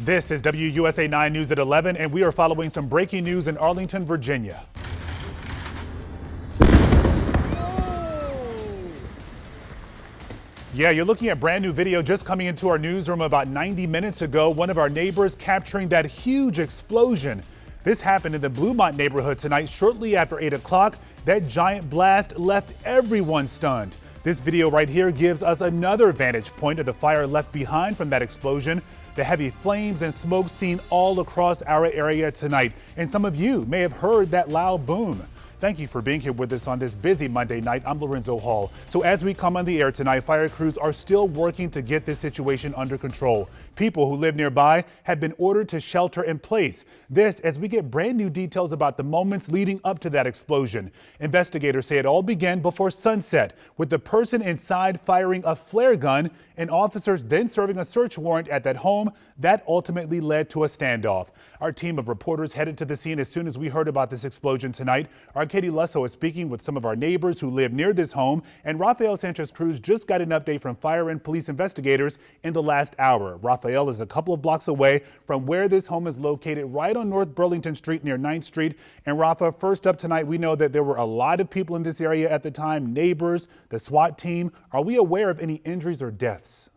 This is WUSA 9 News at 11, and we are following some breaking news in Arlington, Virginia. Yeah, you're looking at brand new video just coming into our newsroom about 90 minutes ago. One of our neighbors capturing that huge explosion. This happened in the Bluemont neighborhood tonight shortly after 8 o'clock. That giant blast left everyone stunned. This video right here gives us another vantage point of the fire left behind from that explosion. The heavy flames and smoke seen all across our area tonight. And some of you may have heard that loud boom. Thank you for being here with us on this busy Monday night. I'm Lorenzo Hall. So as we come on the air tonight, fire crews are still working to get this situation under control. People who live nearby have been ordered to shelter in place. This as we get brand new details about the moments leading up to that explosion. Investigators say it all began before sunset, with the person inside firing a flare gun and officers then serving a search warrant at that home. That ultimately led to a standoff. Our team of reporters headed to the scene as soon as we heard about this explosion tonight. Our Katie Lusso is speaking with some of our neighbors who live near this home, and Rafael Sanchez Cruz just got an update from fire and police investigators in the last hour. Rafael is a couple of blocks away from where this home is located, right on North Burlington Street near 9th Street. And Rafa, first up tonight, we know that there were a lot of people in this area at the time, neighbors, the SWAT team. Are we aware of any injuries or deaths?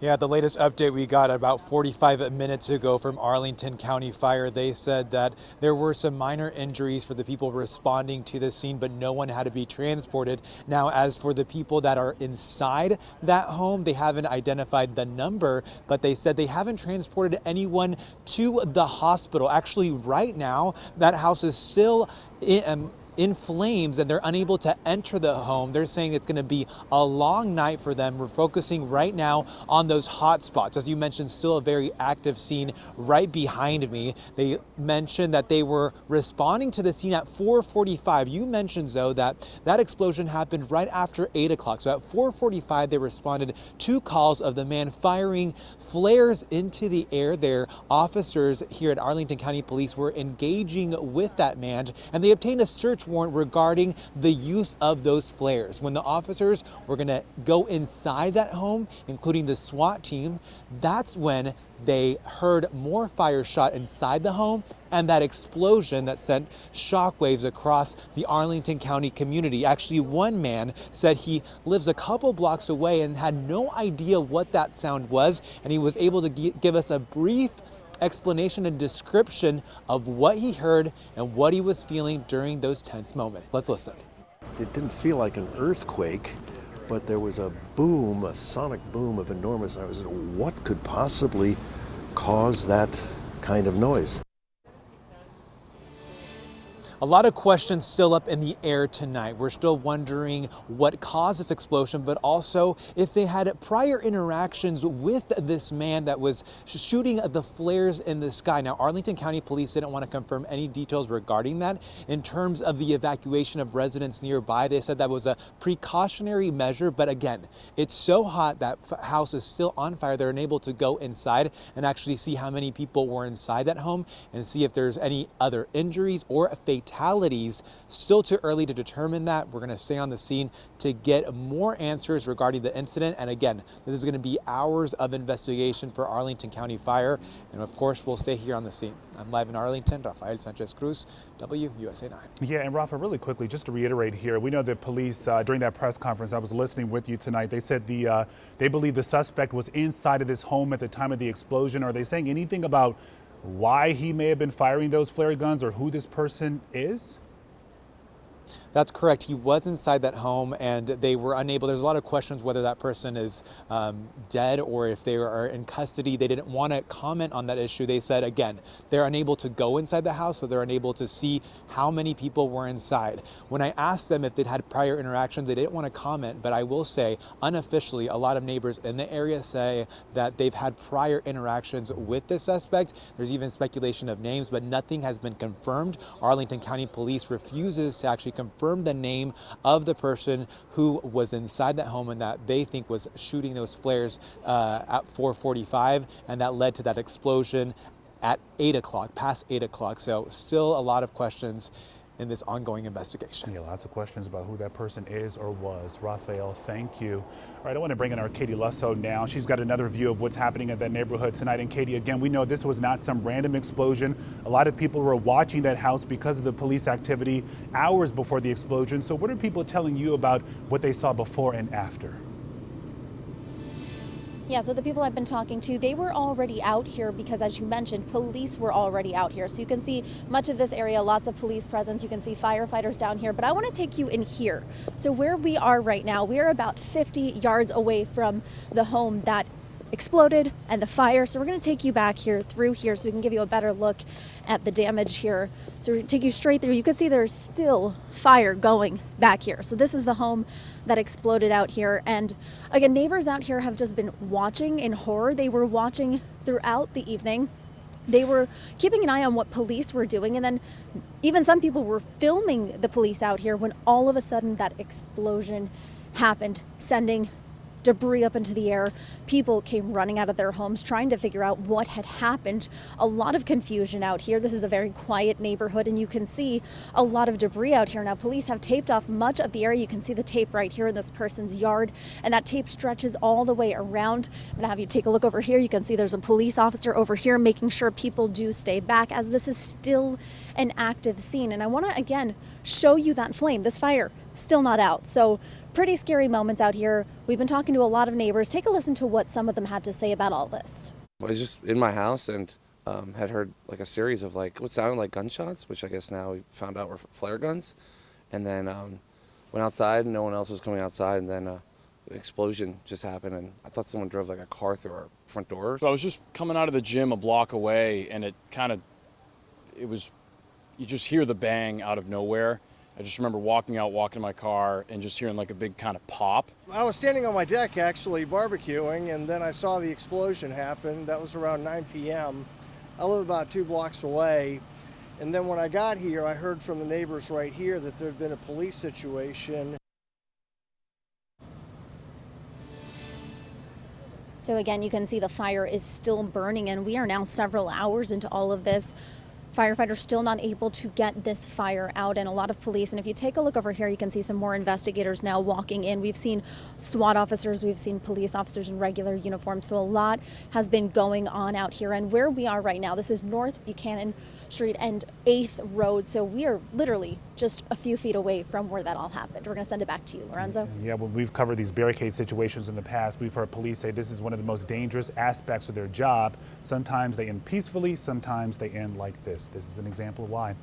Yeah, the latest update we got about 45 minutes ago from Arlington County Fire, they said that there were some minor injuries for the people responding to the scene, but no one had to be transported. Now, as for the people that are inside that home, they haven't identified the number, but they said they haven't transported anyone to the hospital. Actually, right now, that house is still in flames and they're unable to enter the home. They're saying it's going to be a long night for them. We're focusing right now on those hot spots. As you mentioned, still a very active scene right behind me. They mentioned that they were responding to the scene at 4:45. You mentioned, Zoe, that explosion happened right after 8 o'clock. So at 4:45, they responded to calls of the man firing flares into the air. Their officers here at Arlington County Police were engaging with that man, and they obtained a search warrant regarding the use of those flares. When the officers were going to go inside that home, including the SWAT team, that's when they heard more fire shot inside the home and that explosion that sent shockwaves across the Arlington County community. Actually, one man said he lives a couple blocks away and had no idea what that sound was, and he was able to give us a brief explanation and description of what he heard and what he was feeling during those tense moments. Let's listen. It didn't feel like an earthquake, but there was a boom, a sonic boom of enormous. I was like, what could possibly cause that kind of noise? A lot of questions still up in the air tonight. We're still wondering what caused this explosion, but also if they had prior interactions with this man that was shooting the flares in the sky. Now, Arlington County Police didn't want to confirm any details regarding that. In terms of the evacuation of residents nearby, they said that was a precautionary measure. But again, it's so hot that house is still on fire. They're unable to go inside and actually see how many people were inside that home and see if there's any other injuries or fatalities. Still too early to determine that. We're going to stay on the scene to get more answers regarding the incident. And again, this is going to be hours of investigation for Arlington County Fire. And of course, we'll stay here on the scene. I'm live in Arlington, Rafael Sanchez Cruz, WUSA 9. Yeah, and Rafa, really quickly, just to reiterate here, we know that police, during that press conference, I was listening with you tonight, they said they believe the suspect was inside of this home at the time of the explosion. Are they saying anything about why he may have been firing those flare guns or who this person is? That's correct. He was inside that home and they were unable. There's a lot of questions whether that person is dead or if they are in custody. They didn't want to comment on that issue. They said, again, they're unable to go inside the house, so they're unable to see how many people were inside. When I asked them if they'd had prior interactions, they didn't want to comment, but I will say unofficially, a lot of neighbors in the area say that they've had prior interactions with this suspect. There's even speculation of names, but nothing has been confirmed. Arlington County Police refuses to actually confirm the name of the person who was inside that home and that they think was shooting those flares at 4:45, and that led to that explosion at 8 o'clock, past 8 o'clock. So still a lot of questions in this ongoing investigation. Yeah, lots of questions about who that person is or was. Rafael, thank you. All right, I want to bring in our Katie Lusso now. She's got another view of what's happening at that neighborhood tonight. And Katie, again, we know this was not some random explosion. A lot of people were watching that house because of the police activity hours before the explosion. So what are people telling you about what they saw before and after? Yeah, so the people I've been talking to, they were already out here because, as you mentioned, police were already out here. So you can see much of this area, lots of police presence. You can see firefighters down here, but I want to take you in here. So where we are right now, we are about 50 yards away from the home that exploded and the fire. So we're going to take you back here through here so we can give you a better look at the damage here. So we're going to take you straight through. You can see there's still fire going back here. So this is the home that exploded out here. And again, neighbors out here have just been watching in horror. They were watching throughout the evening. They were keeping an eye on what police were doing. And then even some people were filming the police out here when all of a sudden that explosion happened, sending debris up into the air. People came running out of their homes trying to figure out what had happened. A lot of confusion out here. This is a very quiet neighborhood and you can see a lot of debris out here. Now police have taped off much of the area. You can see the tape right here in this person's yard, and that tape stretches all the way around. I'm gonna have you take a look over here. You can see there's a police officer over here making sure people do stay back, as this is still an active scene. And I want to again show you that flame. This fire still not out. So pretty scary moments out here. We've been talking to a lot of neighbors. Take a listen to what some of them had to say about all this. I was just in my house and had heard like a series of like what sounded like gunshots, which I guess now we found out were flare guns. And then went outside and no one else was coming outside. And then an explosion just happened. And I thought someone drove like a car through our front door. So I was just coming out of the gym a block away, and you just hear the bang out of nowhere. I just remember walking in my car and just hearing like a big kind of pop. I was standing on my deck actually barbecuing, and then I saw the explosion happen. That was around 9 p.m. I live about 2 blocks away. And then when I got here, I heard from the neighbors right here that there had been a police situation. So again, you can see the fire is still burning, and we are now several hours into all of this. Firefighters still not able to get this fire out, and a lot of police. And if you take a look over here, you can see some more investigators now walking in. We've seen SWAT officers, we've seen police officers in regular uniform. So a lot has been going on out here. And where we are right now, this is North Buchanan Street and 8th Road. So we are literally just a few feet away from where that all happened. We're going to send it back to you, Lorenzo. Yeah, well, we've covered these barricade situations in the past. We've heard police say this is one of the most dangerous aspects of their job. Sometimes they end peacefully, sometimes they end like this. This is an example of why.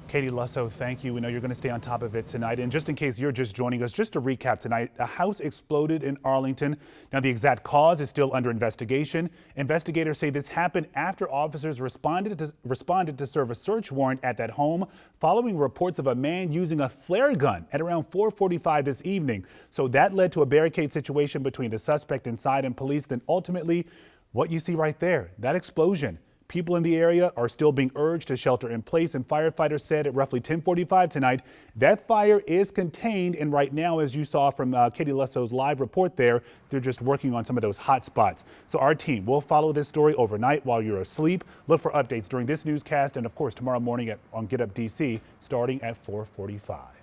Katie Lusso, thank you. We know you're going to stay on top of it tonight. And just in case you're just joining us, just to recap tonight, a house exploded in Arlington. Now, the exact cause is still under investigation. Investigators say this happened after officers responded to serve a search warrant at that home following reports of a man using a flare gun at around 4:45 this evening. So that led to a barricade situation between the suspect inside and police. Then ultimately, what you see right there, that explosion. People in the area are still being urged to shelter in place, and firefighters said at roughly 10:45 tonight that fire is contained. And right now, as you saw from Katie Lusso's live report there, they're just working on some of those hot spots. So our team will follow this story overnight while you're asleep. Look for updates during this newscast and, of course, tomorrow morning on Get Up DC starting at 4:45.